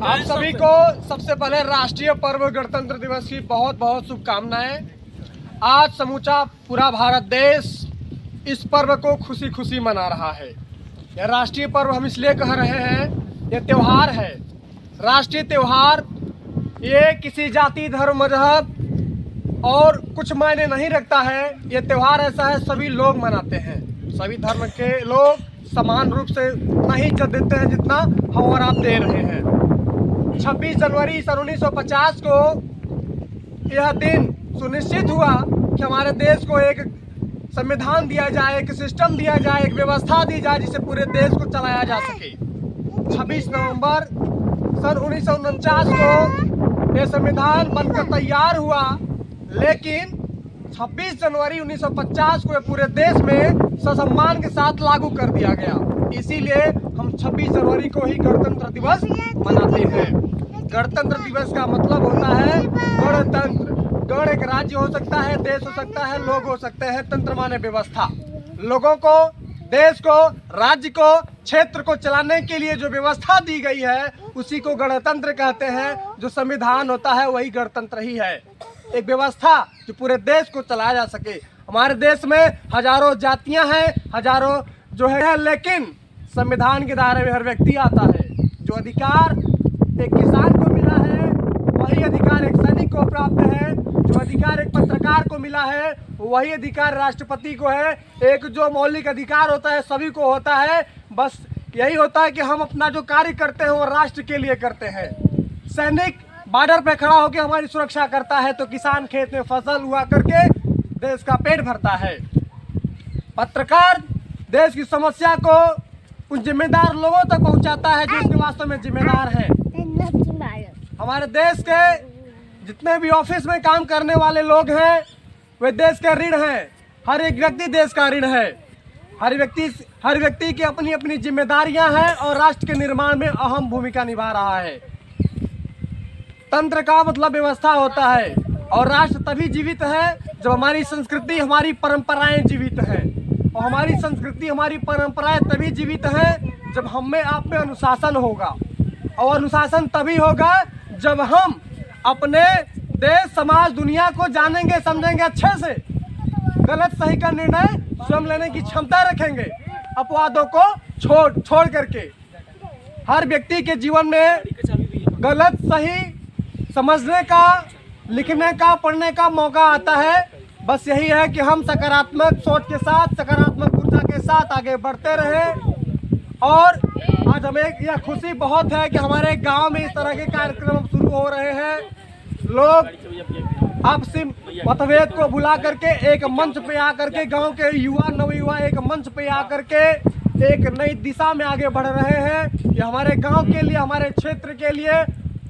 आप सभी को सबसे पहले राष्ट्रीय पर्व गणतंत्र दिवस की बहुत बहुत शुभकामनाएं। आज समूचा पूरा भारत देश इस पर्व को खुशी खुशी मना रहा है। यह राष्ट्रीय पर्व हम इसलिए कह रहे हैं, यह त्यौहार है, राष्ट्रीय त्यौहार। ये किसी जाति धर्म मजहब और कुछ मायने नहीं रखता है। ये त्यौहार ऐसा है, सभी लोग मनाते हैं। सभी धर्म के लोग समान रूप से उतना ही इज्जत देते हैं जितना हम और आप दे रहे हैं। 26 जनवरी सन 1950 को यह दिन सुनिश्चित हुआ कि हमारे देश को एक संविधान दिया जाए, एक सिस्टम दिया जाए, एक व्यवस्था दी जाए जिससे पूरे देश को चलाया जा सके। 26 नवंबर सन 1949 को यह संविधान बनकर तैयार हुआ, लेकिन 26 जनवरी 1950 को पूरे देश में ससम्मान के साथ लागू कर दिया गया। इसीलिए हम 26 जनवरी को ही गणतंत्र दिवस मनाते हैं। गणतंत्र दिवस का मतलब होता है गणतंत्र। गण एक राज्य हो सकता है, देश हो सकता है, लोग हो सकते हैं। तंत्र माने व्यवस्था। लोगों को, देश को, राज्य को, क्षेत्र को चलाने के लिए जो व्यवस्था दी गई है उसी को गणतंत्र कहते हैं। जो संविधान होता है वही गणतंत्र ही है, एक व्यवस्था जो पूरे देश को चलाया जा सके। हमारे देश में हजारों जातियां हैं, हजारों जो है, लेकिन संविधान के दायरे में हर व्यक्ति आता है। जो अधिकार एक किसान को मिला है वही अधिकार एक सैनिक को प्राप्त है। जो अधिकार एक पत्रकार को मिला है वही अधिकार राष्ट्रपति को है। एक जो मौलिक अधिकार होता है सभी को होता है। बस यही होता है कि हम अपना जो कार्य करते हैं वो राष्ट्र के लिए करते हैं। सैनिक बॉर्डर पे खड़ा होकर हमारी सुरक्षा करता है, तो किसान खेत में फसल हुआ करके देश का पेट भरता है। पत्रकार देश की समस्या को उन जिम्मेदार लोगों तक पहुंचाता है जो इसके वास्तव में जिम्मेदार है। हमारे देश के जितने भी ऑफिस में काम करने वाले लोग हैं वे देश के ऋण हैं। हर एक व्यक्ति देश का ऋण है। हर व्यक्ति की अपनी अपनी जिम्मेदारियां हैं और राष्ट्र के निर्माण में अहम भूमिका निभा रहा है। तंत्र का मतलब व्यवस्था होता है और राष्ट्र तभी जीवित है जब हमारी संस्कृति, हमारी परंपराएं जीवित हैं। और हमारी संस्कृति, हमारी परंपराएं तभी जीवित हैं जब हम में, आप में अनुशासन होगा। और अनुशासन तभी होगा जब हम अपने देश, समाज, दुनिया को जानेंगे, समझेंगे, अच्छे से गलत सही का निर्णय स्वयं लेने की क्षमता रखेंगे, अपवादों को छोड़ करके। हर व्यक्ति के जीवन में गलत सही समझने का, लिखने का, पढ़ने का मौका आता है। बस यही है कि हम सकारात्मक सोच के साथ, सकारात्मक ऊर्जा के साथ आगे बढ़ते रहें। और आज हमें यह खुशी बहुत है कि हमारे गांव में इस तरह के कार्यक्रम शुरू हो रहे हैं। लोग आपसी मतभेद को भुला करके एक मंच पे आकर के, गांव के युवा, नवयुवा एक मंच पे आकर के एक नई दिशा में आगे बढ़ रहे हैं। ये हमारे गांव के लिए, हमारे क्षेत्र के लिए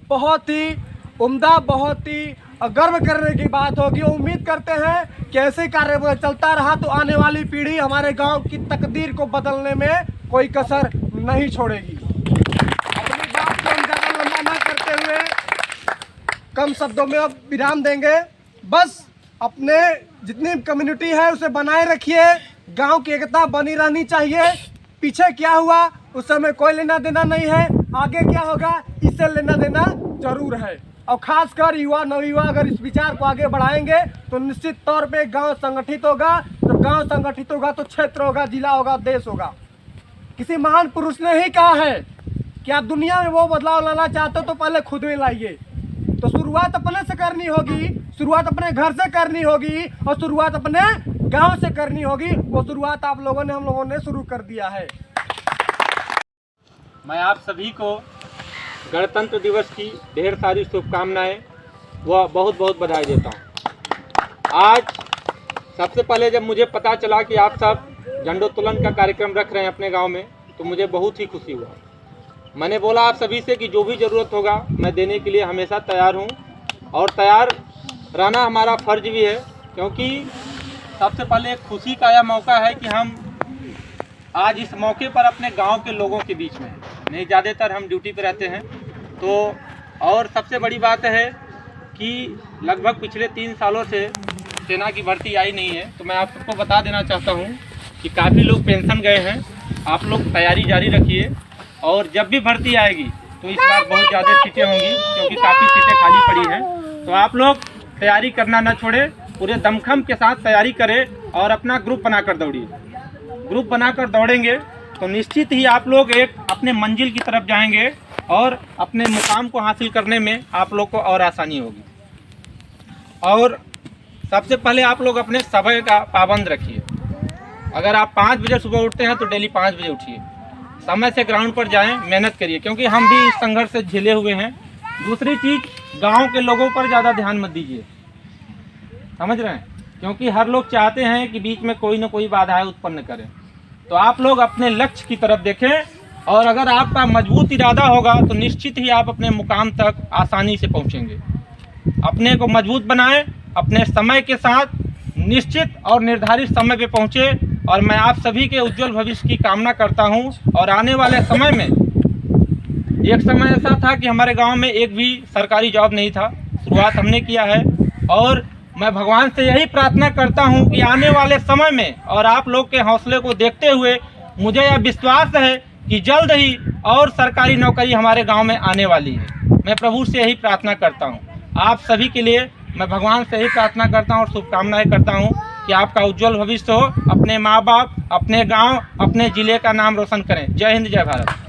बहुत ही उम्दा, बहुत ही गर्व करने की बात होगी। उम्मीद करते हैं कि ऐसे कार्य चलता रहा तो आने वाली पीढ़ी हमारे गांव की तकदीर को बदलने में कोई कसर नहीं छोड़ेगी। अपनी बात को हम ज़्यादा लंबा न करते हुए कम शब्दों में अब विराम देंगे। बस अपने जितनी कम्युनिटी है उसे बनाए रखिए। गांव की एकता बनी रहनी चाहिए। पीछे क्या हुआ उससे हमें कोई लेना देना नहीं है, आगे क्या होगा इससे लेना देना जरूर है। और खासकर युवा, नवयुवा अगर इस विचार को आगे बढ़ाएंगे तो निश्चित तौर पे गांव संगठित होगा। जब गांव संगठित होगा तो क्षेत्र होगा, जिला होगा, देश होगा। किसी महान पुरुष ने ही कहा है कि आप दुनिया में वो बदलाव लाना चाहते हो तो पहले खुद में लाइए। तो शुरुआत अपने से करनी होगी, शुरुआत अपने घर से करनी होगी और शुरुआत अपने गांव से करनी होगी। वो शुरुआत आप लोगों ने, हम लोगों ने शुरू कर दिया है। मैं आप सभी को गणतंत्र दिवस की ढेर सारी शुभकामनाएं व बहुत बहुत बधाई देता हूं। आज सबसे पहले जब मुझे पता चला कि आप सब झंडोत्तोलन का कार्यक्रम रख रहे हैं अपने गांव में, तो मुझे बहुत ही खुशी हुआ। मैंने बोला आप सभी से कि जो भी ज़रूरत होगा मैं देने के लिए हमेशा तैयार हूं। और तैयार रहना हमारा फ़र्ज भी है, क्योंकि सबसे पहले एक खुशी का यह मौका है कि हम आज इस मौके पर अपने गांव के लोगों के बीच में नहीं, ज़्यादातर हम ड्यूटी पे रहते हैं। तो और सबसे बड़ी बात है कि लगभग पिछले 3 सालों से सेना की भर्ती आई नहीं है। तो मैं आप सबको बता देना चाहता हूं कि काफ़ी लोग पेंशन गए हैं। आप लोग तैयारी जारी रखिए और जब भी भर्ती आएगी तो इस बार बहुत ज़्यादा सीटें होंगी क्योंकि काफ़ी सीटें खाली पड़ी हैं। तो आप लोग तैयारी करना ना छोड़ें, पूरे दमखम के साथ तैयारी करें और अपना ग्रुप बनाकर दौड़िए। ग्रुप बनाकर दौड़ेंगे तो निश्चित ही आप लोग एक अपने मंजिल की तरफ जाएंगे और अपने मुकाम को हासिल करने में आप लोग को और आसानी होगी। और सबसे पहले आप लोग अपने समय का पाबंद रखिए। अगर आप 5 बजे सुबह उठते हैं तो डेली 5 बजे उठिए, समय से ग्राउंड पर जाएं, मेहनत करिए, क्योंकि हम भी इस संघर्ष से झेले हुए हैं। दूसरी चीज़, गांव के लोगों पर ज़्यादा ध्यान मत दीजिए, समझ रहे हैं, क्योंकि हर लोग चाहते हैं कि बीच में कोई ना कोई बाधाएं उत्पन्न करें। तो आप लोग अपने लक्ष्य की तरफ देखें और अगर आपका मजबूत इरादा होगा तो निश्चित ही आप अपने मुकाम तक आसानी से पहुंचेंगे। अपने को मजबूत बनाएं, अपने समय के साथ निश्चित और निर्धारित समय पे पहुंचे और मैं आप सभी के उज्जवल भविष्य की कामना करता हूं। और आने वाले समय में, एक समय ऐसा था कि हमारे गांव में एक भी सरकारी जॉब नहीं था, शुरुआत हमने किया है और मैं भगवान से यही प्रार्थना करता हूं कि आने वाले समय में और आप लोग के हौसले को देखते हुए मुझे यह विश्वास है कि जल्द ही और सरकारी नौकरी हमारे गांव में आने वाली है। मैं प्रभु से यही प्रार्थना करता हूं। आप सभी के लिए मैं भगवान से यही प्रार्थना करता हूं और शुभकामनाएं करता हूं कि आपका उज्जवल भविष्य हो, अपने माँ बाप, अपने गांव, अपने ज़िले का नाम रोशन करें। जय हिंद, जय भारत।